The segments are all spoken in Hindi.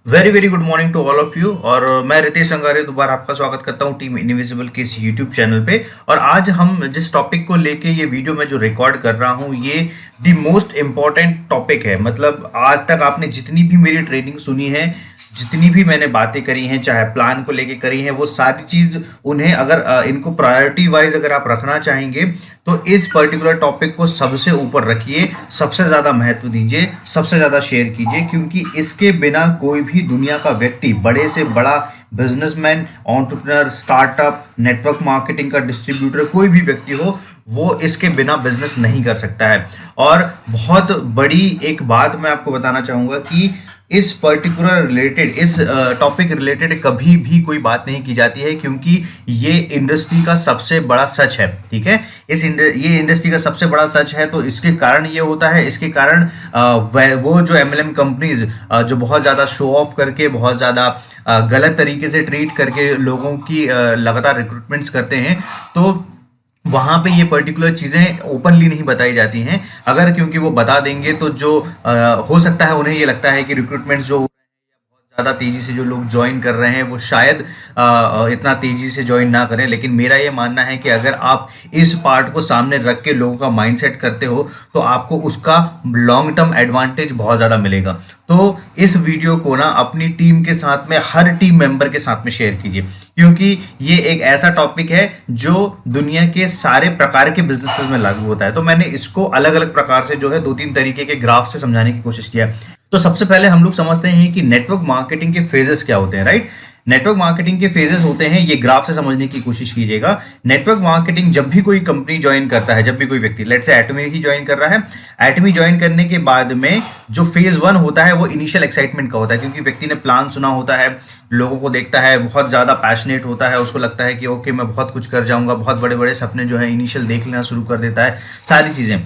Very very good morning to all of you. और मैं रितेश रंगारे दोबारा आपका स्वागत करता हूं टीम इनविजिबल के इस यूट्यूब चैनल पे। और आज हम जिस टॉपिक को लेके ये वीडियो में जो रिकॉर्ड कर रहा हूं ये द मोस्ट इम्पॉर्टेंट टॉपिक है। मतलब आज तक आपने जितनी भी मेरी ट्रेनिंग सुनी है, जितनी भी मैंने बातें करी हैं, चाहे प्लान को लेके करी हैं, वो सारी चीज उन्हें अगर इनको प्रायोरिटी वाइज अगर आप रखना चाहेंगे तो इस पर्टिकुलर टॉपिक को सबसे ऊपर रखिए, सबसे ज्यादा महत्व दीजिए, सबसे ज्यादा शेयर कीजिए, क्योंकि इसके बिना कोई भी दुनिया का व्यक्ति, बड़े से बड़ा businessman, entrepreneur, startup, network marketing का डिस्ट्रीब्यूटर, कोई भी व्यक्ति हो, वो इसके बिना बिजनेस नहीं कर सकता है। और बहुत बड़ी एक बात मैं आपको बताना चाहूंगा कि इस पर्टिकुलर रिलेटेड, इस टॉपिक रिलेटेड कभी भी कोई बात नहीं की जाती है, क्योंकि ये इंडस्ट्री का सबसे बड़ा सच है। ठीक है, ये इंडस्ट्री का सबसे बड़ा सच है। तो इसके कारण ये होता है, इसके कारण वो जो एमएलएम कंपनीज जो बहुत ज़्यादा शो ऑफ करके, बहुत ज़्यादा गलत तरीके से ट्रीट करके लोगों की लगातार रिक्रूटमेंट्स करते हैं, तो वहां पे ये पर्टिकुलर चीजें ओपनली नहीं बताई जाती हैं। अगर क्योंकि वो बता देंगे तो जो हो सकता है उन्हें ये लगता है कि रिक्रूटमेंट जो ज़्यादा तेजी से जो लोग ज्वाइन कर रहे हैं वो शायद इतना तेजी से ज्वाइन ना करें। लेकिन मेरा ये मानना है कि अगर आप इस पार्ट को सामने रख के लोगों का माइंडसेट करते हो तो आपको उसका लॉन्ग टर्म एडवांटेज बहुत ज़्यादा मिलेगा। तो इस वीडियो को ना अपनी टीम के साथ में, हर टीम मेंबर के साथ में शेयर कीजिए, क्योंकि ये एक ऐसा टॉपिक है जो दुनिया के सारे प्रकार के बिजनेसेस में लागू होता है। तो मैंने इसको अलग अलग प्रकार से जो है 2-3 तरीके के ग्राफ से समझाने की कोशिश किया। तो सबसे पहले हम लोग समझते हैं कि नेटवर्क मार्केटिंग के फेजेस क्या होते हैं। राइट, नेटवर्क मार्केटिंग के फेजेस होते हैं, ये ग्राफ से समझने की कोशिश कीजिएगा। नेटवर्क मार्केटिंग जब भी कोई कंपनी ज्वाइन करता है, जब भी कोई व्यक्ति, लेट्स से एटमी ही ज्वाइन कर रहा है, एटमी ज्वाइन करने के बाद में जो फेज 1 होता है वो इनिशियल एक्साइटमेंट का होता है, क्योंकि व्यक्ति ने प्लान सुना होता है, लोगों को देखता है, बहुत ज़्यादा पैशनेट होता है, उसको लगता है कि ओके मैं बहुत कुछ कर जाऊंगा, बहुत बड़े बड़े सपने जो है इनिशियल देख लेना शुरू कर देता है, सारी चीज़ें।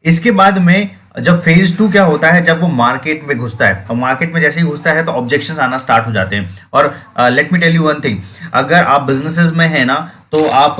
इसके बाद में जब फेज 2 क्या होता है, जब वो मार्केट में घुसता है, और मार्केट में जैसे ही घुसता है तो ऑब्जेक्शंस आना स्टार्ट हो जाते हैं। और let me tell you one thing, अगर आप बिजनेसेस में है ना, तो आप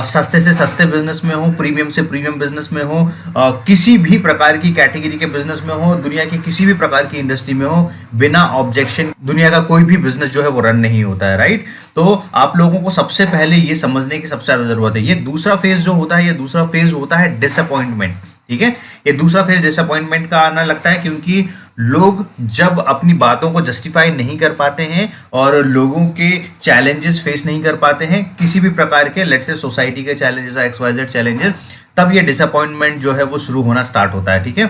सस्ते से सस्ते बिजनेस में हो, प्रीमियम से प्रीमियम बिजनेस में हो, किसी भी प्रकार की कैटेगरी के बिजनेस में हो, दुनिया की किसी भी प्रकार की इंडस्ट्री में हो, बिना ऑब्जेक्शन दुनिया का कोई भी बिजनेस जो है वो रन नहीं होता है। राइट, तो आप लोगों को सबसे पहले ये समझने की सबसे ज्यादा जरूरत है। ये दूसरा फेज जो होता है, ये दूसरा फेज होता है डिसअपॉइंटमेंट। ठीक है, ये दूसरा फेज डिसअपॉइंटमेंट का आना लगता है, क्योंकि लोग जब अपनी बातों को जस्टिफाई नहीं कर पाते हैं और लोगों के चैलेंजेस फेस नहीं कर पाते हैं, किसी भी प्रकार के, लेट्स से सोसाइटी के चैलेंजेस, XYZ चैलेंजेस, तब ये डिसअपॉइंटमेंट जो है वो शुरू होना स्टार्ट होता है। ठीक है,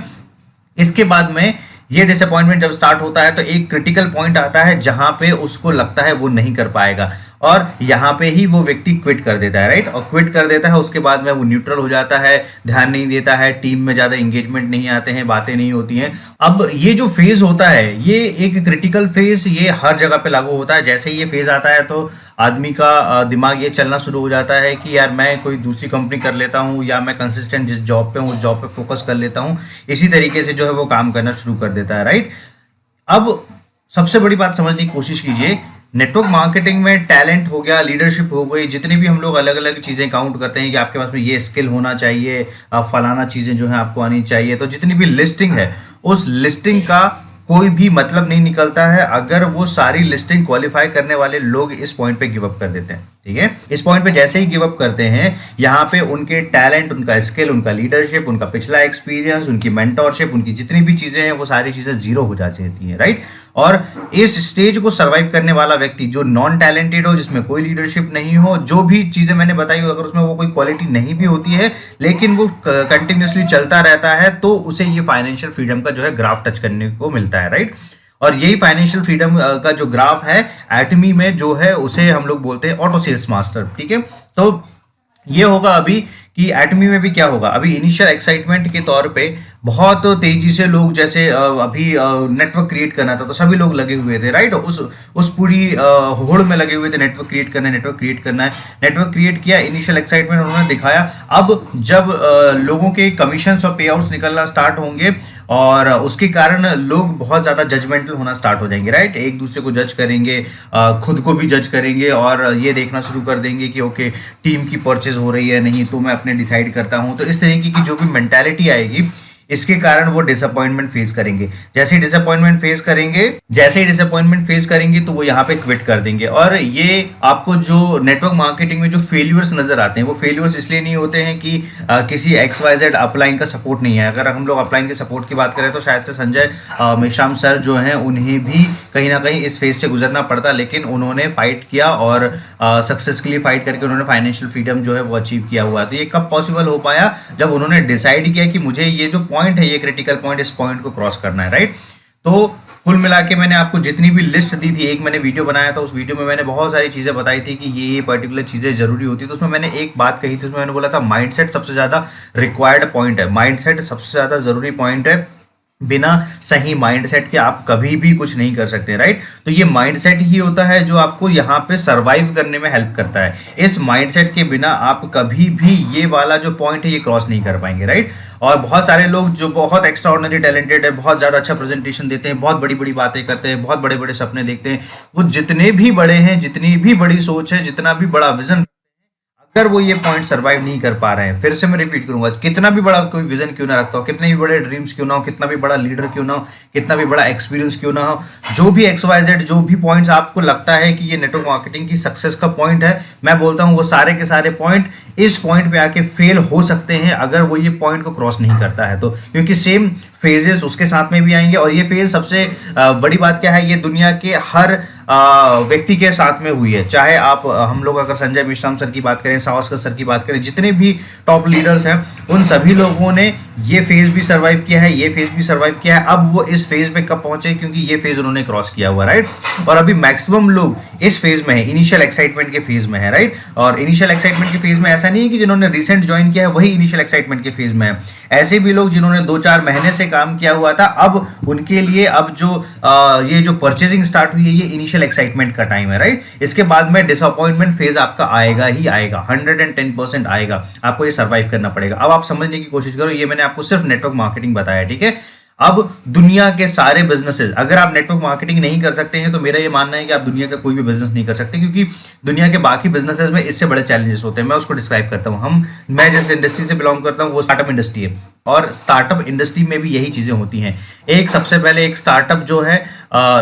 इसके बाद में ये डिसअपॉइंटमेंट जब स्टार्ट होता है तो एक क्रिटिकल पॉइंट आता है जहां पे उसको लगता है वो नहीं कर पाएगा, और यहाँ पे ही वो व्यक्ति क्विट कर देता है। राइट, और क्विट कर देता है, उसके बाद में वो न्यूट्रल हो जाता है, ध्यान नहीं देता है, टीम में ज़्यादा इंगेजमेंट नहीं आते हैं, बातें नहीं होती हैं। अब ये जो फेज होता है, ये एक क्रिटिकल फेज, ये हर जगह पे लागू होता है। जैसे ही ये फेज आता है तो आदमी का दिमाग ये चलना शुरू हो जाता है कि यार मैं कोई दूसरी कंपनी कर लेता हूँ, या मैं कंसिस्टेंट जिस जॉब पे हूँ उस जॉब पे फोकस कर लेता हूँ। इसी तरीके से जो है वो काम करना शुरू कर देता है। राइट, अब सबसे बड़ी बात समझने की कोशिश कीजिए, नेटवर्क मार्केटिंग में टैलेंट हो गया, लीडरशिप हो गई, जितनी भी हम लोग अलग अलग चीज़ें काउंट करते हैं कि आपके पास में ये स्किल होना चाहिए, फलाना चीज़ें जो है आपको आनी चाहिए, तो जितनी भी लिस्टिंग है, उस लिस्टिंग का कोई भी मतलब नहीं निकलता है अगर वो सारी लिस्टिंग क्वालिफाई करने वाले लोग इस पॉइंट पे गिव अप कर देते हैं। ठीक है, इस पॉइंट पे जैसे ही गिव अप करते हैं, यहाँ पे उनके टैलेंट, उनका स्किल, उनका लीडरशिप, उनका पिछला एक्सपीरियंस, उनकी मेंटोरशिप, उनकी जितनी भी चीजें हैं वो सारी चीजें जीरो हो जाती हैं। राइट, और इस स्टेज को सर्वाइव करने वाला व्यक्ति जो नॉन टैलेंटेड हो, जिसमें कोई लीडरशिप नहीं हो, जो भी चीजें मैंने बताई हो, अगर उसमें वो कोई क्वालिटी नहीं भी होती है लेकिन वो कंटिन्यूसली चलता रहता है, तो उसे ये फाइनेंशियल फ्रीडम का जो है ग्राफ टच करने को मिलता है। राइट, और यही फाइनेंशियल फ्रीडम का जो ग्राफ है एटमी में जो है उसे हम लोग बोलते हैं ऑटो सेल्स मास्टर। ठीक है, तो ये होगा अभी कि एटमी में भी क्या होगा, अभी इनिशियल एक्साइटमेंट के तौर पे बहुत तेजी से लोग, जैसे अभी नेटवर्क क्रिएट करना था तो सभी लोग लगे हुए थे। राइट, उस पूरी होड़ में लगे हुए थे, नेटवर्क क्रिएट करना है, नेटवर्क क्रिएट करना है। नेटवर्क क्रिएट किया, इनिशियल एक्साइटमेंट उन्होंने दिखाया। अब जब लोगों के कमीशंस और पे आउट्स निकलना स्टार्ट होंगे और उसके कारण लोग बहुत ज़्यादा जजमेंटल होना स्टार्ट हो जाएंगे। राइट, एक दूसरे को जज करेंगे, खुद को भी जज करेंगे, और ये देखना शुरू कर देंगे कि ओके टीम की परचेज हो रही है नहीं तो मैं अपने डिसाइड करता हूँ। तो इस तरीके की जो भी मेंटालिटी आएगी, इसके कारण वो डिसअपॉइंटमेंट फेस करेंगे। जैसे ही डिसअपॉइंटमेंट फेस करेंगे तो वो यहाँ पे क्विट कर देंगे। और ये आपको जो नेटवर्क मार्केटिंग में जो फेल्यूर्स नजर आते हैं, वो फेल्यूर्स इसलिए नहीं होते हैं कि किसी XYZ अपलाइन का सपोर्ट नहीं है। अगर हम लोग अपलाइन के सपोर्ट की बात करें तो शायद से संजय मेश्राम सर जो हैं उन्हें भी कहीं ना कहीं इस फेज से गुजरना पड़ता, लेकिन उन्होंने फाइट किया और सक्सेसफुली फाइट करके उन्होंने फाइनेंशियल फ्रीडम जो है वो अचीव किया हुआ है। तो ये कब पॉसिबल हो पाया? जब उन्होंने डिसाइड किया कि मुझे ये जो पॉइंट है, ये क्रिटिकल पॉइंट, इस पॉइंट को क्रॉस करना है, राइट। तो कुल मिला के मैंने आपको जितनी भी लिस्ट दी थी, एक मैंने वीडियो बनाया था, उस वीडियो में मैंने बहुत सारी चीज़ें बताई थी कि ये पर्टिकुलर चीज़ें जरूरी होती है। तो उसमें मैंने एक बात कही थी, उसमें मैंने बोला था माइंडसेट सबसे ज़्यादा रिक्वायर्ड पॉइंट है, माइंडसेट सबसे ज़्यादा ज़रूरी पॉइंट है। बिना सही माइंडसेट के आप कभी भी कुछ नहीं कर सकते, राइट। तो ये माइंडसेट ही होता है जो आपको यहाँ पे सरवाइव करने में हेल्प करता है। इस माइंडसेट के बिना आप कभी भी ये वाला जो पॉइंट है ये क्रॉस नहीं कर पाएंगे, राइट। और बहुत सारे लोग जो बहुत एक्स्ट्रा ऑर्डिनरी टैलेंटेड है, बहुत ज़्यादा अच्छा प्रेजेंटेशन देते हैं, बहुत बड़ी बड़ी बातें करते हैं, बहुत बड़े बड़े सपने देखते हैं, वो जितने भी बड़े हैं, जितनी भी बड़ी सोच है, जितना भी बड़ा विजन, अगर वो ये पॉइंट सरवाइव नहीं कर पा रहे हैं, फिर से मैं रिपीट करूंगा, कितना भी बड़ा कोई विजन क्यों ना रखता हो, कितने भी बड़े ड्रीम्स क्यों ना हो, कितना भी बड़ा लीडर क्यों ना हो, कितना भी बड़ा एक्सपीरियंस क्यों ना हो, जो भी XYZ जो भी पॉइंट्स आपको लगता है कि ये नेटवर्क मार्केटिंग की सक्सेस का पॉइंट है, मैं बोलता हूं वो सारे के सारे पॉइंट इस पॉइंट पे आके फेल हो सकते हैं अगर वो ये पॉइंट को क्रॉस नहीं करता है तो। क्योंकि सेम फेजेस उसके साथ में भी आएंगे, और ये फेज सबसे बड़ी बात क्या है, ये दुनिया के हर व्यक्ति के साथ में हुई है। चाहे आप हम लोग अगर संजय मेश्राम सर की बात करें, सावस्कर सर की बात करें, जितने भी टॉप लीडर्स हैं, उन सभी लोगों ने ये फेज भी सरवाइव किया है, ये फेज भी सरवाइव किया है। अब वो इस फेज पे कब पहुंचे? क्योंकि ये फेज उन्होंने क्रॉस किया हुआ, राइट। और अभी मैक्सिमम लोग इस फेज में है, इनिशियल एक्साइटमेंट के फेज में है, राइट। और इनिशियल एक्साइटमेंट के फेज में ऐसा नहीं है कि जिन्होंने रिसेंट ज्वाइन किया है वही इनिशियल एक्साइटमेंट के फेज में है। ऐसे भी लोग जिन्होंने 2-4 महीने से काम किया हुआ था, अब उनके लिए अब जो ये जो परचेजिंग स्टार्ट हुई है, ये इनिशियल एक्साइटमेंट का टाइम है, राइट। इसके बाद में डिसअपॉइंटमेंट फेज आपका आएगा ही आएगा, 110% आएगा, आपको ये सर्वाइव करना पड़ेगा। अब आप समझने की कोशिश करो, ये मैंने आपको सिर्फ नेटवर्क मार्केटिंग बताया, ठीक है। अब दुनिया के सारे बिजनेसेस, अगर आप नेटवर्क मार्केटिंग नहीं कर सकते हैं तो मेरा ये मानना है कि आप दुनिया का कोई भी बिजनेस नहीं कर सकते, क्योंकि दुनिया के बाकी बिजनेसेस में इससे बड़े चैलेंजेस होते हैं। मैं उसको डिस्क्राइब करता हूं। मैं जिस इंडस्ट्री से बिलोंग करता हूं वो स्टार्टअप इंडस्ट्री है, और स्टार्टअप इंडस्ट्री में भी यही चीजें होती हैं। सबसे पहले एक स्टार्टअप जो है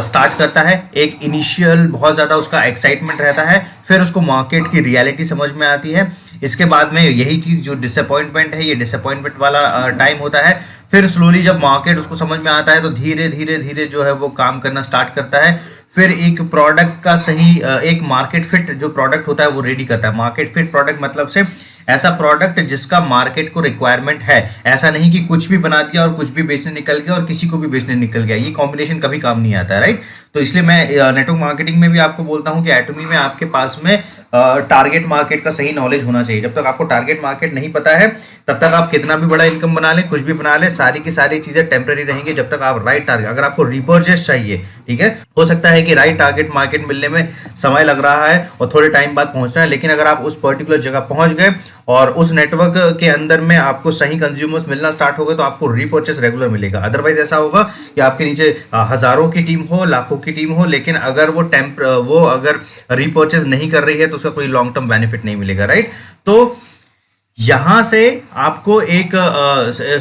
स्टार्ट करता है, एक इनिशियल बहुत ज्यादा उसका एक्साइटमेंट रहता है, फिर उसको मार्केट की रियलिटी समझ में आती है। इसके बाद में यही चीज जो डिसअपॉइंटमेंट है, ये डिसअपॉइंटमेंट वाला टाइम होता है। फिर स्लोली जब मार्केट उसको समझ में आता है तो धीरे धीरे धीरे जो है वो काम करना स्टार्ट करता है। फिर एक प्रोडक्ट का सही एक मार्केट फिट जो प्रोडक्ट होता है वो रेडी करता है। मार्केट फिट प्रोडक्ट मतलब से ऐसा प्रोडक्ट जिसका मार्केट को रिक्वायरमेंट है, ऐसा नहीं कि कुछ भी बना दिया और कुछ भी बेचने निकल गया और किसी को भी बेचने निकल गया। ये कॉम्बिनेशन कभी काम नहीं आता है, राइट। तो इसलिए मैं नेटवर्क मार्केटिंग में भी आपको बोलता हूं कि एटमी में आपके पास में टारगेट मार्केट का सही नॉलेज होना चाहिए। जब तक आपको टारगेट मार्केट नहीं पता है तब तक आप कितना भी बड़ा इनकम बना लें, कुछ भी बना लें, सारी की सारी चीजें टेम्पररी रहेंगी जब तक आप राइट टारगेट, अगर आपको रिपर्चेस चाहिए, ठीक है, हो सकता है कि राइट टारगेट मार्केट मिलने में समय लग रहा है और थोड़े टाइम बाद पहुंचना है, लेकिन अगर आप उस पर्टिकुलर जगह पहुंच गए और उस नेटवर्क के अंदर में आपको सही कंज्यूमर्स मिलना स्टार्ट हो गए तो आपको रिपर्चेस रेगुलर मिलेगा। अदरवाइज ऐसा होगा कि आपके नीचे हजारों की टीम हो, लाखों की टीम हो, लेकिन अगर वो अगर रिपर्चेस नहीं कर रही है तो उसका कोई लॉन्ग टर्म बेनिफिट नहीं मिलेगा, राइट। तो यहां से आपको एक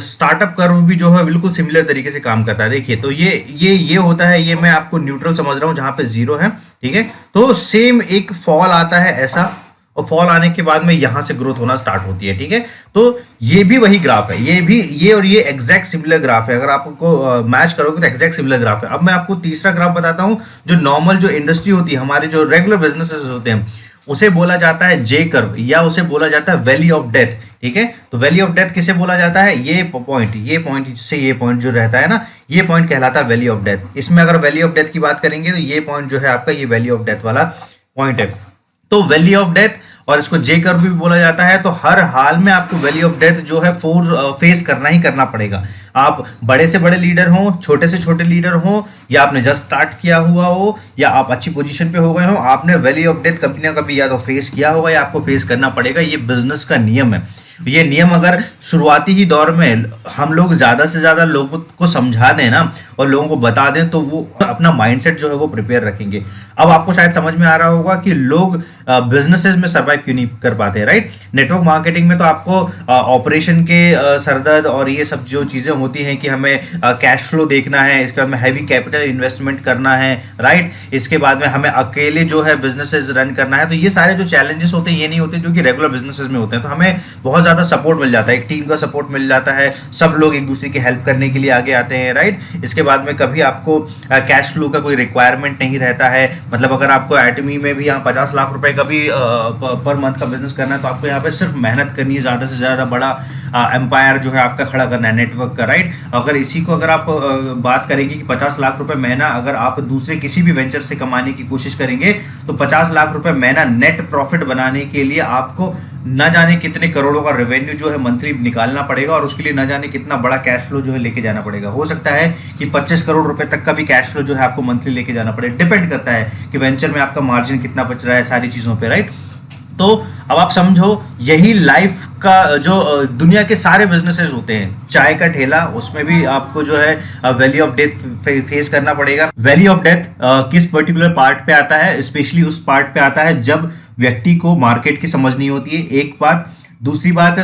स्टार्टअप कर्व भी जो है बिल्कुल सिमिलर तरीके से काम करता है। देखिए, तो ये होता है, ये मैं आपको न्यूट्रल समझ रहा हूं जहां पे जीरो है, ठीक है। तो सेम एक फॉल आता है ऐसा, और फॉल आने के बाद में यहां से ग्रोथ होना स्टार्ट होती है, ठीक है। तो ये भी वही ग्राफ है, ये और ये एग्जैक्ट सिमिलर ग्राफ है। अगर आपको मैच करोगे तो एग्जैक्ट सिमिलर ग्राफ है। अब मैं आपको तीसरा ग्राफ बताता हूं, जो नॉर्मल जो इंडस्ट्री होती है, हमारे जो रेगुलर बिजनेसेस होते हैं, उसे बोला जाता है जे कर्व, या उसे बोला जाता है वैली ऑफ डेथ, ठीक है। तो वैली ऑफ डेथ किसे बोला जाता है? ये पॉइंट से ये पॉइंट जो रहता है ना, ये पॉइंट कहलाता है वैली ऑफ डेथ। इसमें अगर वैली ऑफ डेथ की बात करेंगे तो ये पॉइंट जो है आपका, ये वैली ऑफ डेथ वाला पॉइंट है। तो वैली ऑफ डेथ, और इसको जे कर्व भी बोला जाता है। तो हर हाल में आपको वैली ऑफ डेथ जो है फेस करना ही करना पड़ेगा। आप बड़े से बड़े लीडर हो, छोटे से छोटे लीडर हो, या आपने जस्ट स्टार्ट किया हुआ हो, या आप अच्छी पोजीशन पे हो गए हो, आपने वैली ऑफ डेथ कभी ना कभी या तो फेस किया होगा या आपको फेस करना पड़ेगा। ये बिजनेस का नियम है। ये नियम अगर शुरुआती ही दौर में हम लोग ज़्यादा से ज़्यादा लोगों को समझा दें ना और लोगों को बता दें तो वो अपना माइंडसेट जो है वो प्रिपेयर रखेंगे। अब आपको शायद समझ में आ रहा होगा कि लोग बिजनेसेस में सर्वाइव क्यों नहीं कर पाते, राइट। नेटवर्क मार्केटिंग में तो आपको ऑपरेशन के सरदर्द और ये सब जो चीज़ें होती हैं कि हमें कैश फ्लो देखना है, इसके बाद में हैवी कैपिटल इन्वेस्टमेंट करना है, राइट। इसके बाद में हमें अकेले जो है बिजनेसेस रन करना है, तो ये सारे जो चैलेंजेस होते हैं ये नहीं होते जो कि रेगुलर बिजनेसेस में होते हैं। तो हमें बहुत ज़्यादा सपोर्ट मिल जाता है, एक टीम का सपोर्ट मिल जाता है, सब लोग एक दूसरे की हेल्प करने के लिए आगे आते हैं, राइट। इसके बाद में कभी आपको कैश फ्लो का कोई रिक्वायरमेंट नहीं रहता है। मतलब अगर आपको एटमी में भी यहाँ 50 लाख रुपए का भी पर मंथ का बिजनेस करना है तो आपको यहाँ पे सिर्फ मेहनत करनी है, ज़्यादा से ज़्यादा बड़ा एम्पायर जो है आपका खड़ा करना है नेटवर्क का, राइट। अगर इसी को अगर आप बात करेंगे कि 50 लाख रुपए महीना अगर आप दूसरे किसी भी वेंचर से कमाने की कोशिश करेंगे तो 50 लाख रुपए महीना नेट प्रॉफिट बनाने के लिए आपको न जाने कितने करोड़ों का रेवेन्यू जो है मंथली निकालना पड़ेगा और उसके लिए न जाने कितना बड़ा कैश फ्लो जो है लेके जाना पड़ेगा। हो सकता है कि 25 करोड़ रुपए तक का भी कैश फ्लो जो है आपको मंथली लेके जाना पड़े, डिपेंड करता है कि वेंचर में आपका मार्जिन कितना बच रहा है, सारी चीज़ों पे, राइट। तो अब आप समझो यही लाइफ का जो दुनिया के सारे बिजनेसेस होते हैं, चाय का ठेला उसमें भी आपको जो है वैल्यू ऑफ डेथ फेस करना पड़ेगा। वैल्यू ऑफ डेथ किस पर्टिकुलर पार्ट पे आता है, स्पेशली उस पार्ट पे आता है जब व्यक्ति को मार्केट की समझ नहीं होती है, एक बात। दूसरी बात,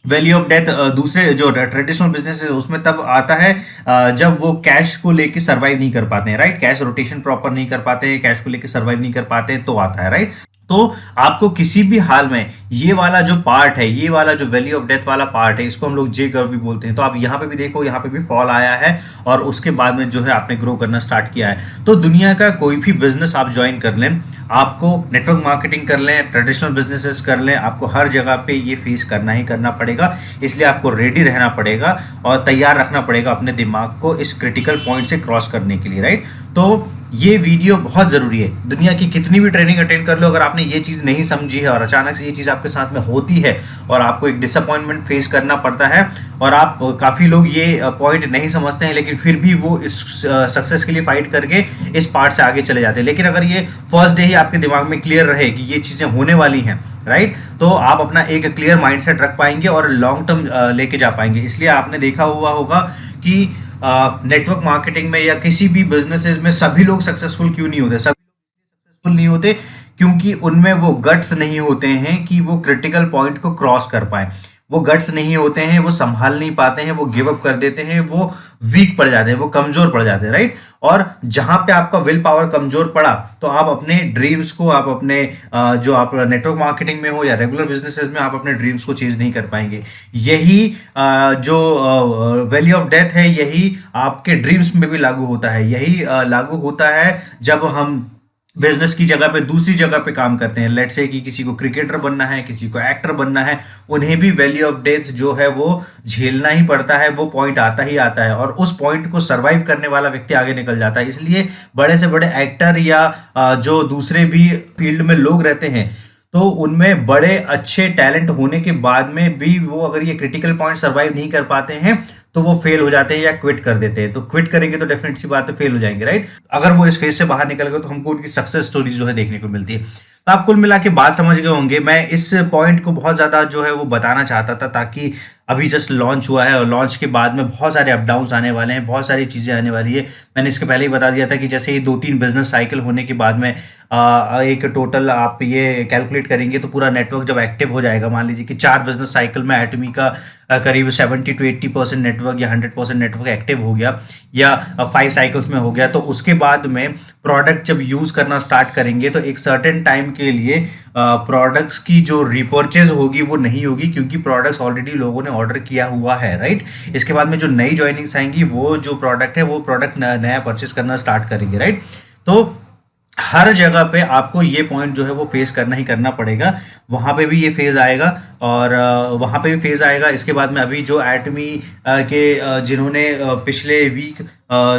वैल्यू ऑफ डेथ दूसरे जो ट्रेडिशनल बिजनेस है उसमें तब आता है जब वो कैश को लेके सर्वाइव नहीं कर पाते हैं, राइट। कैश रोटेशन प्रॉपर नहीं कर पाते हैं, कैश को लेके सर्वाइव नहीं कर पाते हैं, तो आता है, राइट। तो आपको किसी भी हाल में ये वाला जो पार्ट है, ये वाला जो वैल्यू ऑफ डेथ वाला पार्ट है, इसको हम लोग जे कर्व भी बोलते हैं। तो आप यहाँ पे भी देखो, यहाँ पे भी फॉल आया है और उसके बाद में जो है आपने ग्रो करना स्टार्ट किया है। तो दुनिया का कोई भी बिजनेस आप ज्वाइन कर लें, आपको नेटवर्क मार्केटिंग कर लें, ट्रेडिशनल बिजनेसेस कर लें, आपको हर जगह पे ये फेस करना ही करना पड़ेगा। इसलिए आपको रेडी रहना पड़ेगा और तैयार रखना पड़ेगा अपने दिमाग को इस क्रिटिकल पॉइंट से क्रॉस करने के लिए, राइट। तो ये वीडियो बहुत ज़रूरी है। दुनिया की कितनी भी ट्रेनिंग अटेंड कर लो, अगर आपने ये चीज़ नहीं समझी है और अचानक से ये चीज़ आपके साथ में होती है और आपको एक डिसअपॉइंटमेंट फेस करना पड़ता है और आप काफ़ी लोग ये पॉइंट नहीं समझते हैं लेकिन फिर भी वो इस सक्सेस के लिए फाइट करके इस पार्ट से आगे चले जाते हैं। लेकिन अगर ये फर्स्ट डे ही आपके दिमाग में क्लियर रहे कि ये चीज़ें होने वाली हैं, राइट, तो आप अपना एक क्लियर माइंडसेट रख पाएंगे और लॉन्ग टर्म लेके जा पाएंगे। इसलिए आपने देखा हुआ होगा कि नेटवर्क मार्केटिंग में या किसी भी बिजनेसेस में सभी लोग सक्सेसफुल क्यों नहीं होते? सभी लोग सक्सेसफुल नहीं होते क्योंकि उनमें वो गट्स नहीं होते हैं कि वो क्रिटिकल पॉइंट को क्रॉस कर पाए। वो गट्स नहीं होते हैं, वो संभाल नहीं पाते हैं, वो गिव अप कर देते हैं, वो वीक पड़ जाते हैं, वो कमजोर पड़ जाते हैं, राइट। और जहां पे आपका विल पावर कमजोर पड़ा तो आप अपने ड्रीम्स को, आप अपने जो आप नेटवर्क मार्केटिंग में हो या रेगुलर बिजनेसेस में, आप अपने ड्रीम्स को चेज नहीं कर पाएंगे। यही जो वैल्यू ऑफ डेथ है, यही आपके ड्रीम्स में भी लागू होता है। यही लागू होता है जब हम बिजनेस की जगह पे दूसरी जगह पे काम करते हैं। लेट्स से कि किसी को क्रिकेटर बनना है, किसी को एक्टर बनना है, उन्हें भी वैल्यू ऑफ डेथ जो है वो झेलना ही पड़ता है। वो पॉइंट आता ही आता है और उस पॉइंट को सरवाइव करने वाला व्यक्ति आगे निकल जाता है। इसलिए बड़े से बड़े एक्टर या जो दूसरे भी फील्ड में लोग रहते हैं तो उनमें बड़े अच्छे टैलेंट होने के बाद में भी वो अगर ये क्रिटिकल पॉइंट सरवाइव नहीं कर पाते हैं तो वो फेल हो जाते हैं या क्विट कर देते हैं। तो क्विट करेंगे तो डेफिनेट सी बात है फेल हो जाएंगे, राइट। अगर वो इस फेज से बाहर निकल गए तो हमको उनकी सक्सेस स्टोरीज जो है देखने को मिलती है। तो आप कुल मिला के बात समझ गए होंगे। मैं इस पॉइंट को बहुत ज़्यादा जो है वो बताना चाहता था ताकि अभी जस्ट लॉन्च हुआ है और लॉन्च के बाद में बहुत सारे अप डाउन्स आने वाले हैं, बहुत सारी चीज़ें आने वाली है। मैंने इसके पहले ही बता दिया था कि जैसे ही 2-3 बिजनेस साइकिल होने के बाद में एक टोटल आप ये कैलकुलेट करेंगे तो पूरा नेटवर्क जब एक्टिव हो जाएगा, मान लीजिए कि 4 बिजनेस साइकिल में एटमी का करीब 70 to 80% नेटवर्क या 100% नेटवर्क एक्टिव हो गया या 5 साइकिल्स में हो गया, तो उसके बाद में प्रोडक्ट जब यूज़ करना स्टार्ट करेंगे तो एक सर्टेन टाइम के लिए प्रोडक्ट्स की जो रिपर्चेज होगी वो नहीं होगी क्योंकि प्रोडक्ट्स ऑलरेडी लोगों ने ऑर्डर किया हुआ है, राइट। इसके बाद में जो नई ज्वाइनिंग्स आएंगी वो जो प्रोडक्ट है वो प्रोडक्ट नया परचेस करना स्टार्ट करेंगे, राइट। तो हर जगह पे आपको ये पॉइंट जो है वो फेस करना ही करना पड़ेगा। वहाँ पे भी ये फेज आएगा और वहाँ पे भी फेज आएगा। इसके बाद में अभी जो एटमी के जिन्होंने पिछले वीक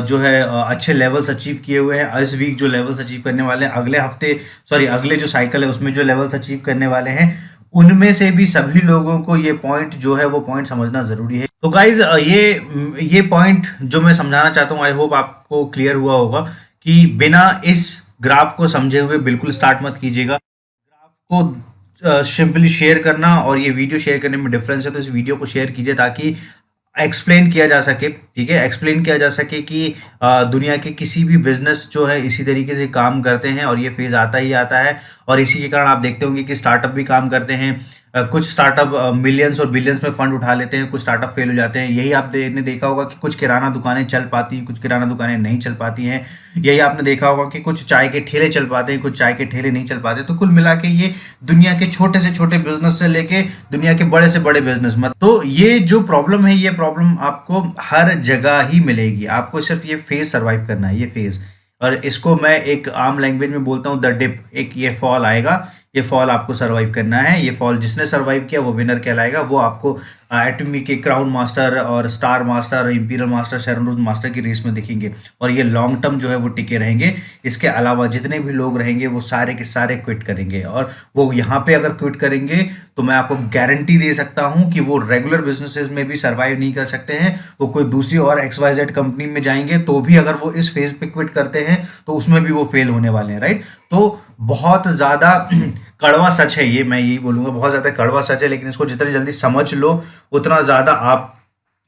जो है अच्छे लेवल्स अचीव किए हुए हैं, इस वीक जो लेवल्स अचीव करने वाले हैं, अगले जो साइकिल है उसमें जो लेवल्स अचीव करने वाले हैं, उनमें से भी सभी लोगों को ये पॉइंट जो है वो पॉइंट समझना जरूरी है। तो गाइज ये पॉइंट जो मैं समझाना चाहता हूँ, आई होप आपको क्लियर हुआ होगा कि बिना इस ग्राफ को समझे हुए बिल्कुल स्टार्ट मत कीजिएगा। ग्राफ को सिंपली शेयर करना और ये वीडियो शेयर करने में डिफरेंस है, तो इस वीडियो को शेयर कीजिए ताकि एक्सप्लेन किया जा सके, ठीक है, एक्सप्लेन किया जा सके कि दुनिया के किसी भी बिजनेस जो है इसी तरीके से काम करते हैं और ये फेज आता ही आता है। और इसी के कारण आप देखते होंगे कि स्टार्टअप भी काम करते हैं। कुछ स्टार्टअप मिलियंस और बिलियंस में फंड उठा लेते हैं, कुछ स्टार्टअप फेल हो जाते हैं। यही आपने देखा होगा कि कुछ किराना दुकानें चल पाती हैं, कुछ किराना दुकानें नहीं चल पाती हैं। यही आपने देखा होगा कि कुछ चाय के ठेले चल पाते हैं, कुछ चाय के ठेले नहीं चल पाते। तो कुल मिला के ये दुनिया के छोटे से छोटे बिजनेस से लेके दुनिया के बड़े से बड़े बिजनेस मत, तो ये जो प्रॉब्लम है, ये प्रॉब्लम आपको हर जगह ही मिलेगी। आपको सिर्फ ये फेज सर्वाइव करना है, ये फेज। और इसको मैं एक आम लैंग्वेज में बोलता हूँ द डिप। एक ये फॉल आएगा, ये फॉल आपको सरवाइव करना है। ये फॉल जिसने सरवाइव किया वो विनर कहलाएगा। वो आपको एटमी के क्राउन मास्टर और Star Master, Imperial Master, Sharon Rose Master की रेस में दिखेंगे और ये लॉन्ग टर्म जो है वो टिके रहेंगे। इसके अलावा जितने भी लोग रहेंगे वो सारे के सारे क्विट करेंगे, और वो यहाँ पे अगर क्विट करेंगे तो मैं आपको गारंटी दे सकता हूँ कि वो रेगुलर बिजनेसेस में भी सर्वाइव नहीं कर सकते हैं। वो कोई दूसरी और XYZ कंपनी में जाएंगे तो भी अगर वो इस फेज पे क्विट करते हैं तो उसमें भी वो फेल होने वाले हैं, राइट। तो बहुत ज़्यादा कड़वा सच है ये, मैं यही बोलूँगा, बहुत ज़्यादा कड़वा सच है। लेकिन इसको जितनी जल्दी समझ लो उतना ज़्यादा आप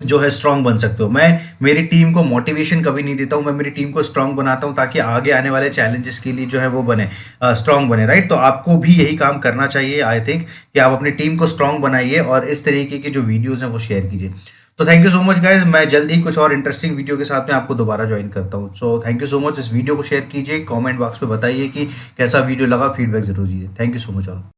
जो है स्ट्रांग बन सकते हो। मैं मेरी टीम को मोटिवेशन कभी नहीं देता हूँ, मैं मेरी टीम को स्ट्रांग बनाता हूँ ताकि आगे आने वाले चैलेंजेस के लिए जो है वो बने, स्ट्रांग बने, राइट। तो आपको भी यही काम करना चाहिए, आई थिंक, कि आप अपनी टीम को स्ट्रांग बनाइए और इस तरीके की जो वीडियोज़ हैं वो शेयर कीजिए। तो thank you so much guys, मैं जल्द ही कुछ और इंटरेस्टिंग वीडियो के साथ में आपको दोबारा ज्वाइन करता हूँ। So thank you so much. इस वीडियो को शेयर कीजिए, कमेंट बॉक्स में बताइए कि कैसा वीडियो लगा, फीडबैक जरूर दीजिए। Thank you so much all.